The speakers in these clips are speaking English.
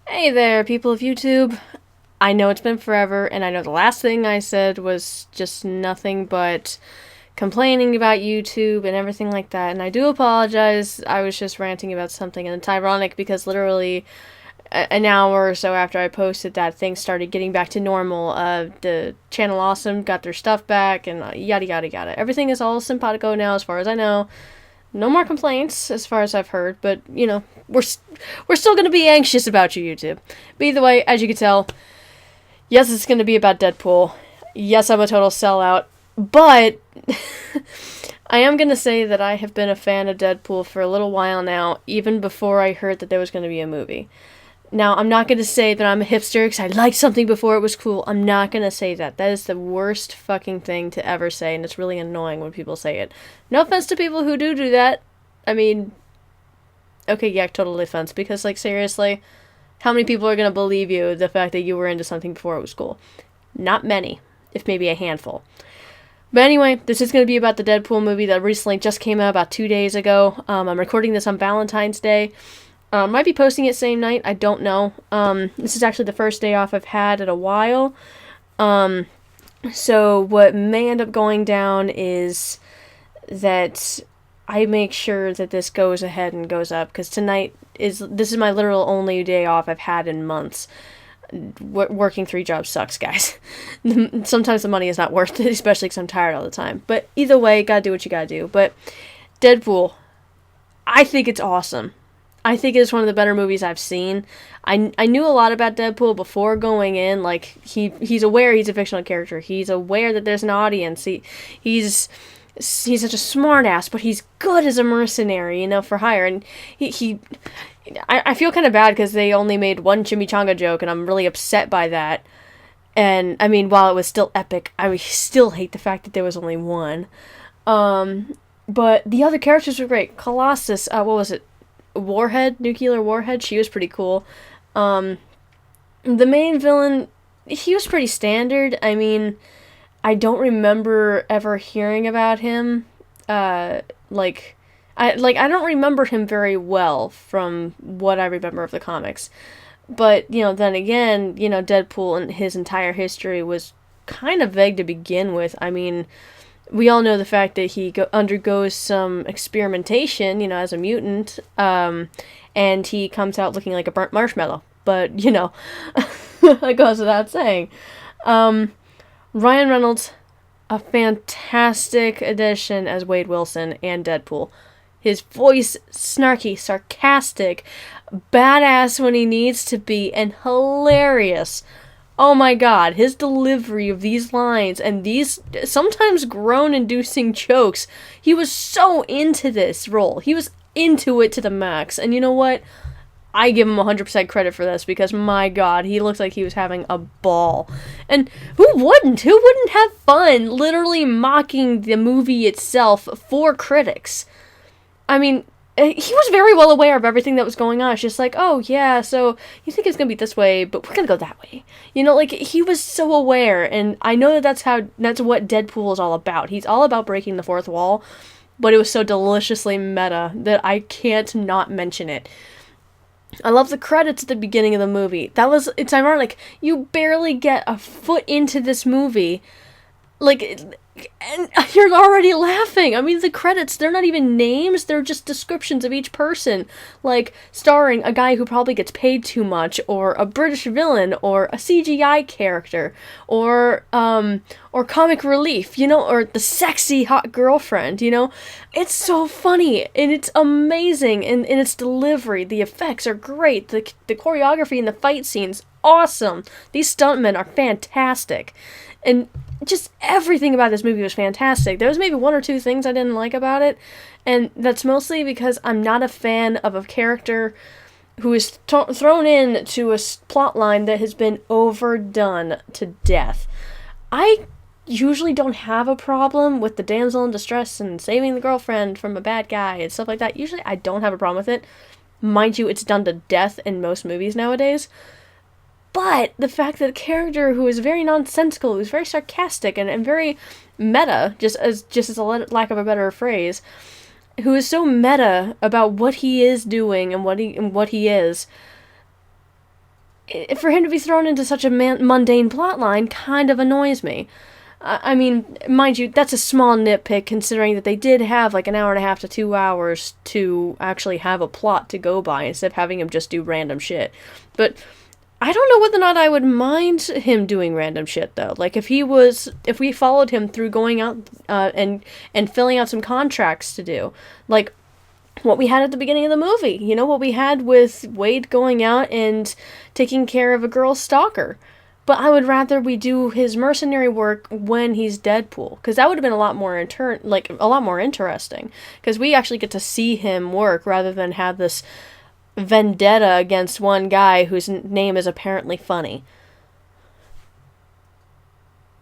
Hey there, people of YouTube. I know it's been forever, and I know the last thing I said was just nothing but complaining about YouTube and everything like that, and I do apologize. I was just ranting about something, and it's ironic because literally an hour or so after I posted that, things started getting back to normal. The channel Awesome got their stuff back, and yada yada yada. Everything is all simpatico now, as far as I know. No more complaints, as far as I've heard, but, we're still going to be anxious about you, YouTube. But either way, as you can tell, yes, it's going to be about Deadpool. Yes, I'm a total sellout, but I am going to say that I have been a fan of Deadpool for a little while now, even before I heard that there was going to be a movie. Now, I'm not going to say that I'm a hipster because I liked something before it was cool. I'm not going to say that. That is the worst fucking thing to ever say, and it's really annoying when people say it. No offense to people who do that. I mean, okay, yeah, total offense, because, seriously, how many people are going to believe you the fact that you were into something before it was cool? Not many, if maybe a handful. But anyway, this is going to be about the Deadpool movie that recently just came out about 2 days ago. I'm recording this on Valentine's Day. Might be posting it same night, I don't know. This is actually the first day off I've had in a while. So what may end up going down is that I make sure that this goes ahead and goes up, because this is my literal only day off I've had in months. Working 3 jobs sucks, guys. Sometimes the money is not worth it, especially because I'm tired all the time. But either way, gotta do what you gotta do. But Deadpool, I think it's awesome. I think it's one of the better movies I've seen. I knew a lot about Deadpool before going in. He's aware he's a fictional character. He's aware that there's an audience. He's such a smartass, but he's good as a mercenary, for hire. And I feel kind of bad because they only made one chimichanga joke, and I'm really upset by that. And, I mean, while it was still epic, I still hate the fact that there was only one. But the other characters were great. Colossus, what was it? Nuclear Warhead, she was pretty cool. The main villain, he was pretty standard. I mean, I don't remember ever hearing about him. I don't remember him very well from what I remember of the comics. But, then again, Deadpool and his entire history was kind of vague to begin with. I mean, we all know the fact that he undergoes some experimentation, as a mutant, and he comes out looking like a burnt marshmallow. But, that goes without saying. Ryan Reynolds, a fantastic addition as Wade Wilson and Deadpool. His voice, snarky, sarcastic, badass when he needs to be, and hilarious. Oh my god, his delivery of these lines and these sometimes groan-inducing chokes. He was so into this role. He was into it to the max. And you know what? I give him 100% credit for this, because my god, he looked like he was having a ball. And who wouldn't? Who wouldn't have fun literally mocking the movie itself for critics? I mean, he was very well aware of everything that was going on. It's just like, oh, yeah, so you think it's going to be this way, but we're going to go that way. He was so aware, and I know that's what Deadpool is all about. He's all about breaking the fourth wall, but it was so deliciously meta that I can't not mention it. I love the credits at the beginning of the movie. It's ironic. You barely get a foot into this movie, and you're already laughing. I mean, the credits, they're not even names, they're just descriptions of each person. Starring a guy who probably gets paid too much, or a British villain, or a CGI character, or comic relief, or the sexy hot girlfriend, It's so funny, and it's amazing, and its delivery, the effects are great, the choreography and the fight scenes, awesome. These stuntmen are fantastic. And just everything about this movie was fantastic. There was maybe 1 or 2 things I didn't like about it, and that's mostly because I'm not a fan of a character who is thrown in to a plot line that has been overdone to death. I usually don't have a problem with the damsel in distress and saving the girlfriend from a bad guy and stuff like that. Usually I don't have a problem with it. Mind you, it's done to death in most movies nowadays. But the fact that a character who is very nonsensical, who's very sarcastic and very meta, just as a lack of a better phrase, who is so meta about what he is doing and what he is, for him to be thrown into such a mundane plotline kind of annoys me. I mean, mind you, that's a small nitpick considering that they did have like an hour and a half to 2 hours to actually have a plot to go by instead of having him just do random shit. But I don't know whether or not I would mind him doing random shit though. Like if we followed him through going out and filling out some contracts to do, like what we had at the beginning of the movie. You know, what we had with Wade going out and taking care of a girl's stalker. But I would rather we do his mercenary work when he's Deadpool, because that would have been a lot more interesting. Because we actually get to see him work rather than have this vendetta against one guy whose name is apparently funny.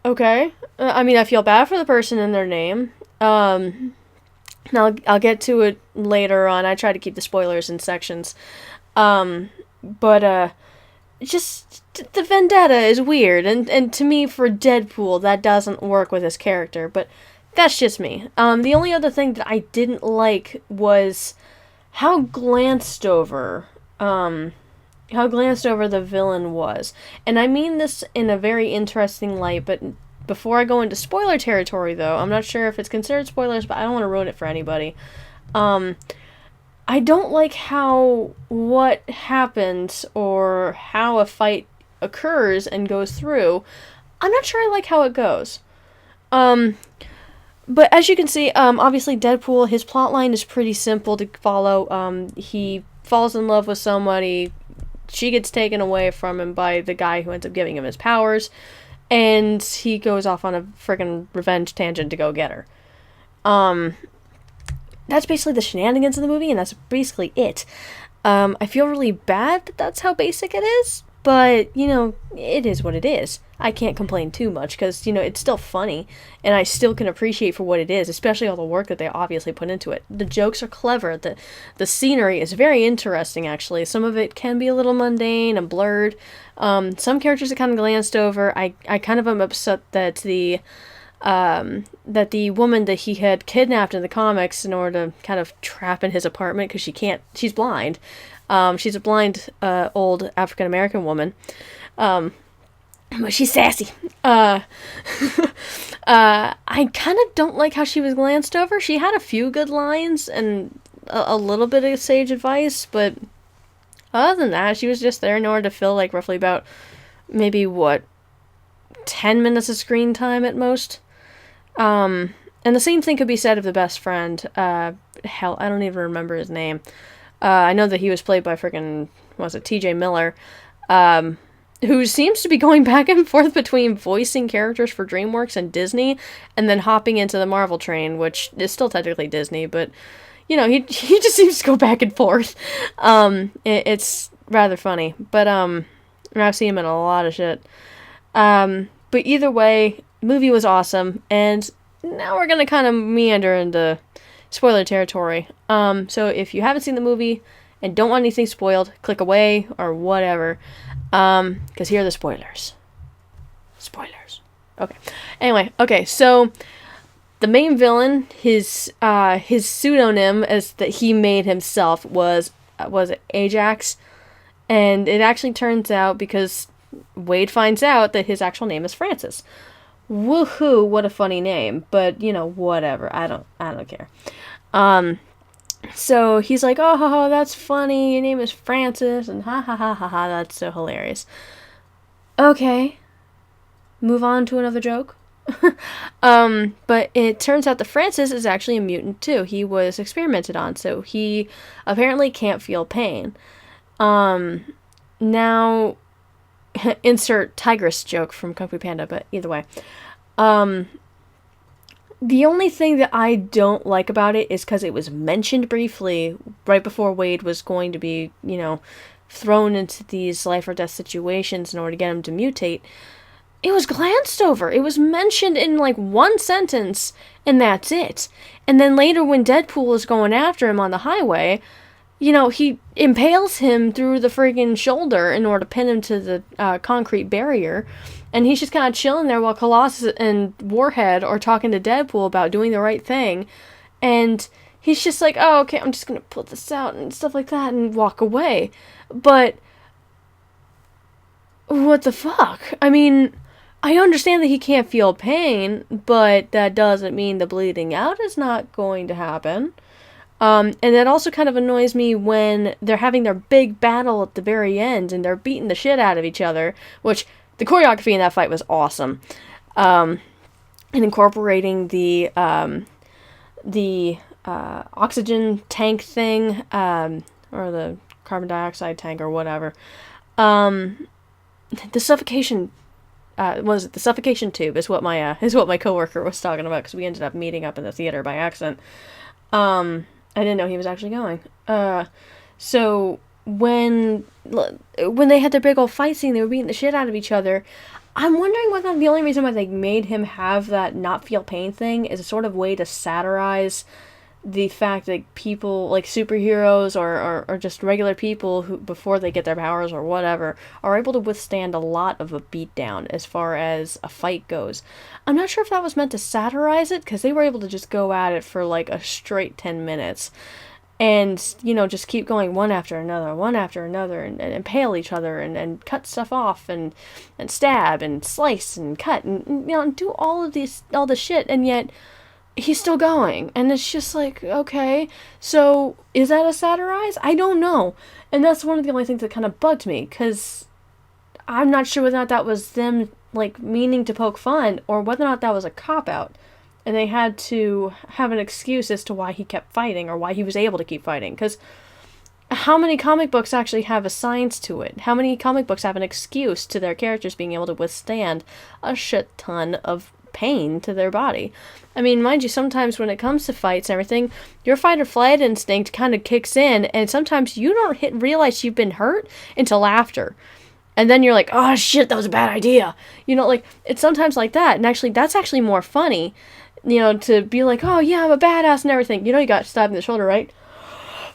Okay, I mean, I feel bad for the person in their name. Now I'll get to it later on. I try to keep the spoilers in sections. Just the vendetta is weird, and to me, for Deadpool, that doesn't work with his character, but that's just me. The only other thing that I didn't like was how glanced over the villain was. And I mean this in a very interesting light, but before I go into spoiler territory, though, I'm not sure if it's considered spoilers, but I don't want to ruin it for anybody. I don't like how what happens or how a fight occurs and goes through. I'm not sure I like how it goes. But as you can see, obviously Deadpool, his plotline is pretty simple to follow. He falls in love with somebody, she gets taken away from him by the guy who ends up giving him his powers, and he goes off on a friggin' revenge tangent to go get her. That's basically the shenanigans of the movie, and that's basically it. I feel really bad that that's how basic it is, but, you know, it is what it is. I can't complain too much, because, you know, it's still funny, and I still can appreciate for what it is, especially all the work that they obviously put into it. The jokes are clever, the scenery is very interesting, actually. Some of it can be a little mundane and blurred. Some characters are kind of glanced over. I kind of am upset that the woman that he had kidnapped in the comics in order to kind of trap in his apartment, because she's blind. She's a blind, old African-American woman. But she's sassy. I kind of don't like how she was glanced over. She had a few good lines and a little bit of sage advice, but other than that, she was just there in order to fill, like, roughly about, maybe, 10 minutes of screen time at most. And the same thing could be said of the best friend. Hell, I don't even remember his name. I know that he was played by T.J. Miller, who seems to be going back and forth between voicing characters for DreamWorks and Disney, and then hopping into the Marvel train, which is still technically Disney, but, you know, he just seems to go back and forth. It's rather funny, but, I've seen him in a lot of shit. But either way, movie was awesome, and now we're gonna kind of meander into spoiler territory. So if you haven't seen the movie and don't want anything spoiled, click away or whatever. Because here are the spoilers. Spoilers. Okay. Anyway, okay, so the main villain, his pseudonym as that he made himself was Ajax, and it actually turns out because Wade finds out that his actual name is Francis. Woohoo, what a funny name, but, you know, whatever. I don't care. So he's like, oh, that's funny, your name is Francis, and ha ha ha ha ha, that's so hilarious. Okay, move on to another joke. But it turns out that Francis is actually a mutant too. He was experimented on, so he apparently can't feel pain. Now, insert tigress joke from Kung Fu Panda, but either way. The only thing that I don't like about it is because it was mentioned briefly right before Wade was going to be, you know, thrown into these life or death situations in order to get him to mutate. It was glanced over. It was mentioned in, like, one sentence, and that's it. And then later when Deadpool is going after him on the highway, you know, he impales him through the friggin' shoulder in order to pin him to the concrete barrier. And he's just kind of chilling there while Colossus and Warhead are talking to Deadpool about doing the right thing. And he's just like, oh, okay, I'm just going to put this out and stuff like that and walk away. But what the fuck? I mean, I understand that he can't feel pain, but that doesn't mean the bleeding out is not going to happen. And that also kind of annoys me when they're having their big battle at the very end and they're beating the shit out of each other, which the choreography in that fight was awesome. And incorporating the oxygen tank thing, or the carbon dioxide tank or whatever. The suffocation, the suffocation tube is what my coworker was talking about, because we ended up meeting up in the theater by accident. I didn't know he was actually going. So when they had their big old fight scene, they were beating the shit out of each other. I'm wondering whether the only reason why they made him have that not feel pain thing is a sort of way to satirize the fact that people, like superheroes or just regular people who, before they get their powers or whatever, are able to withstand a lot of a beatdown as far as a fight goes. I'm not sure if that was meant to satirize it, because they were able to just go at it for like a straight 10 minutes. And, just keep going one after another, and impale each other, and cut stuff off, and stab, and slice, and cut, and do all this shit, and yet he's still going. And it's just like, okay, so is that a satirize? I don't know. And that's one of the only things that kind of bugged me, because I'm not sure whether or not that was them, like, meaning to poke fun, or whether or not that was a cop-out. And they had to have an excuse as to why he kept fighting, or why he was able to keep fighting. Because how many comic books actually have a science to it? How many comic books have an excuse to their characters being able to withstand a shit ton of pain to their body? I mean, mind you, sometimes when it comes to fights and everything, your fight or flight instinct kind of kicks in, and sometimes you don't realize you've been hurt until after. And then you're like, oh shit, that was a bad idea. It's sometimes like that. And actually, that's actually more funny. To be like, oh yeah, I'm a badass and everything. You got stabbed in the shoulder, right?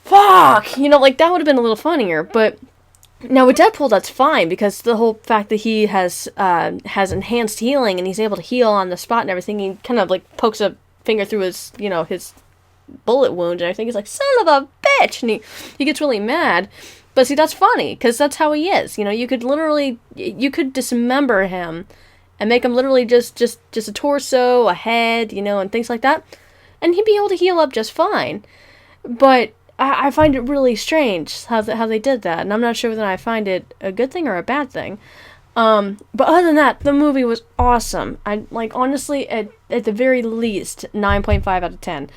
Fuck! That would have been a little funnier. But now with Deadpool, that's fine, because the whole fact that he has enhanced healing, and he's able to heal on the spot and everything, he kind of like pokes a finger through his, his bullet wound and everything. He's like, son of a bitch! And he gets really mad. But see, that's funny, because that's how he is. You could dismember him and make him literally just a torso, a head, and things like that, and he'd be able to heal up just fine. But I find it really strange how they did that, and I'm not sure whether I find it a good thing or a bad thing. But other than that, the movie was awesome. Honestly, at the very least, 9.5 out of 10.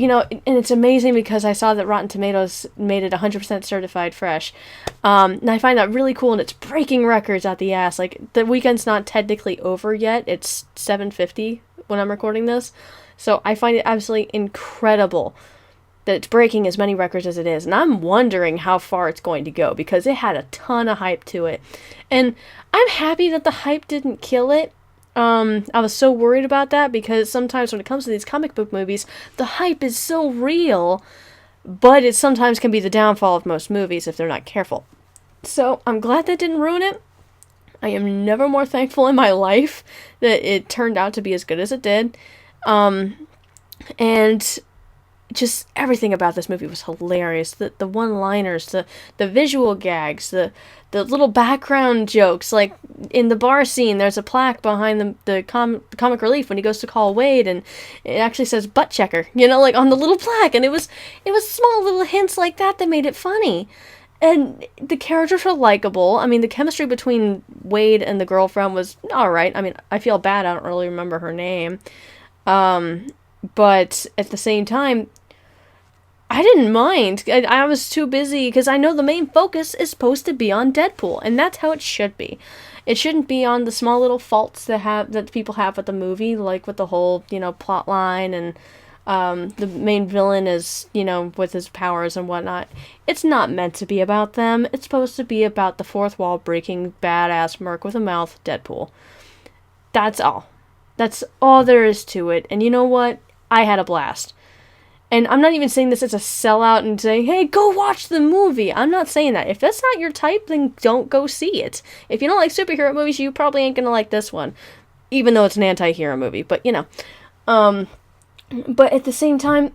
And it's amazing, because I saw that Rotten Tomatoes made it 100% certified fresh. And I find that really cool, and it's breaking records out the ass. Like, the weekend's not technically over yet. It's 7:50 when I'm recording this. So I find it absolutely incredible that it's breaking as many records as it is. And I'm wondering how far it's going to go, because it had a ton of hype to it. And I'm happy that the hype didn't kill it. I was so worried about that, because sometimes when it comes to these comic book movies, the hype is so real, but it sometimes can be the downfall of most movies if they're not careful. So I'm glad that didn't ruin it. I am never more thankful in my life that it turned out to be as good as it did. And just everything about this movie was hilarious. The one-liners, the visual gags, the little background jokes. Like, in the bar scene, there's a plaque behind the comic relief when he goes to call Wade, and it actually says butt checker, on the little plaque. And it was small little hints like that made it funny. And the characters were likable. I mean, the chemistry between Wade and the girlfriend was alright. I mean, I feel bad, I don't really remember her name. But at the same time, I didn't mind. I was too busy, because I know the main focus is supposed to be on Deadpool, and that's how it should be. It shouldn't be on the small little faults that people have with the movie, like with the whole, plot line, and the main villain is, with his powers and whatnot. It's not meant to be about them. It's supposed to be about the fourth wall breaking, badass merc with a mouth, Deadpool. That's all. That's all there is to it. And you know what? I had a blast. And I'm not even saying this as a sellout and saying, hey, go watch the movie. I'm not saying that. If that's not your type, then don't go see it. If you don't like superhero movies, you probably ain't gonna like this one. Even though it's an anti-hero movie. But, but at the same time,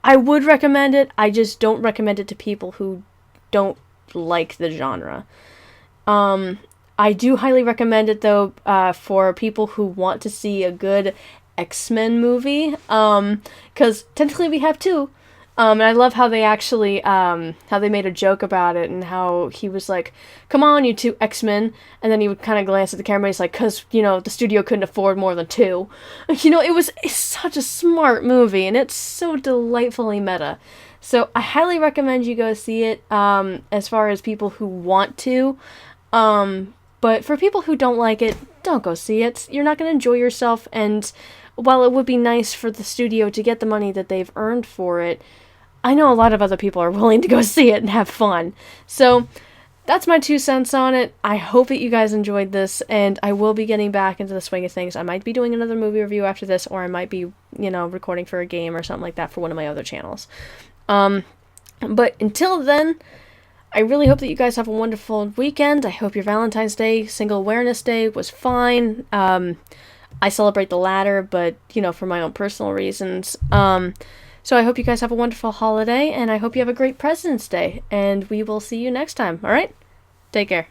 I would recommend it. I just don't recommend it to people who don't like the genre. I do highly recommend it, though, for people who want to see a good X-Men movie, because technically we have two. And I love how they actually, how they made a joke about it, and how he was like, come on, you two X-Men, and then he would kind of glance at the camera, and he's like, cause, the studio couldn't afford more than two. It's such a smart movie, and it's so delightfully meta. So I highly recommend you go see it, as far as people who want to. But for people who don't like it, don't go see it. You're not going to enjoy yourself, and while it would be nice for the studio to get the money that they've earned for it, I know a lot of other people are willing to go see it and have fun. So that's my 2 cents on it. I hope that you guys enjoyed this, and I will be getting back into the swing of things. I might be doing another movie review after this, or I might be, recording for a game or something like that for one of my other channels. But until then, I really hope that you guys have a wonderful weekend. I hope your Valentine's Day, Single Awareness Day was fine. I celebrate the latter, but, for my own personal reasons. So I hope you guys have a wonderful holiday, and I hope you have a great President's Day, and we will see you next time, alright? Take care.